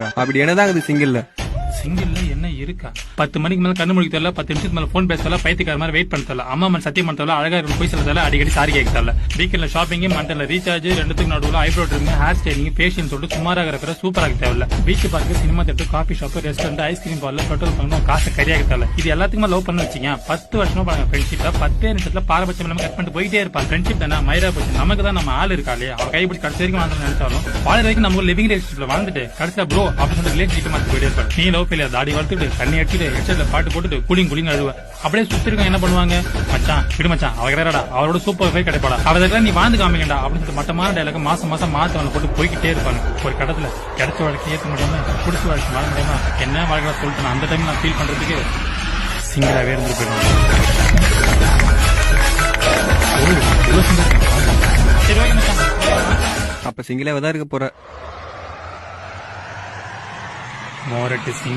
அப்படி என்னதான் இது சிங்கிள்ல சிங்கிள்ல என்ன இருக்கா? 10 மணிக்கு மேல கண்ணு முடிக்க தெரியல, 10 நிமிஷத்துக்கு மேல போன் பேச தெரியல, பைத்தியக்கார மாதிரி வெயிட் பண்ண தெரியல, அம்மா மன் சத்தியம் பண்ண தெரியல, அழகா இருக்கும் போய் சொல்ல தெரியல, அடிக்கடி சாரி கேட்க தெரியல. வீக்கெண்ட்ல ஷாப்பிங், மண்டல ரீசார்ஜ், ரெண்டுத்துக்கு நடுவுல eyebrow trim, hair styling, facial சொல்லிட்டு சுமாராக இருக்கிற சூப்பராக தேவையில்ல. பீச் பார்க்க, cinema theatre, coffee shop, restaurant, ice cream parlour, petrol பண்ணணும், காசை கரியாக தேவையில்ல. இது எல்லாத்துக்குமே லவ் பண்ண வச்சீங்க. 10 வருஷமா பாருங்க ஃப்ரெண்ட்ஷிப்பா 10 நிமிஷத்துல பாரபட்சம் நம்ம கட் பண்ணிட்டு போயிட்டே இருப்பாங்க. ஃப்ரெண்ட்ஷிப் தானே மயிரா போச்சு. நமக்கு தான் நம்ம ஆள் இருக்காளே, அவ கைப்பிடிச்சு கடைசி வரைக்கும் வாழ்ந்து நினைச்சாலும் வாழ வரைக்கும் நம்ம லிவிங் ரிலேஷன்ஷிப்ல வாழ்ந்துட்டு கடைசியா ப்ரோ அப்படின்னு சொல்லி ரிலேஷன்ஷிப் மாத்தி போயிட்டே இருப்பாரு. நீ லவ் ஃபெயிலியர் தாடி வளர்த்துட்டு தண்ணி அடிச்சுட்டு ஹெட்செட்ல பாட்டு போட்டுட்டு குளிங் குளிங் அழுவ அப்படியே சுத்தி இருக்க என்ன பண்ணுவாங்க? மச்சான் விடு மச்சான், அவரடா அவரோட சூப்பர் ஃபை கிடைப்பாடா, அவருக்கு நீ வாழ்ந்து காமிக்கண்டா அப்படின்னு சொல்லிட்டு மட்டமான டைலாக மாசம் மாசம் மாத்தவனை போட்டு போய்கிட்டே இருப்பாங்க. ஒரு கடத்துல கிடைச்ச வாழ்க்கை ஏற்க முடியாம பிடிச்ச வாழ்க்கை வாழ முடியாம என்ன வாழ்க்கை சொல்லிட்டு அந்த டைம் நான் ஃபீல் பண்றதுக்கு சிங்கிளாவே இருந்து போயிடுவாங்க. அப்ப சிங்கிளாவே தான் இருக்க போற. மோரட்டு சிங்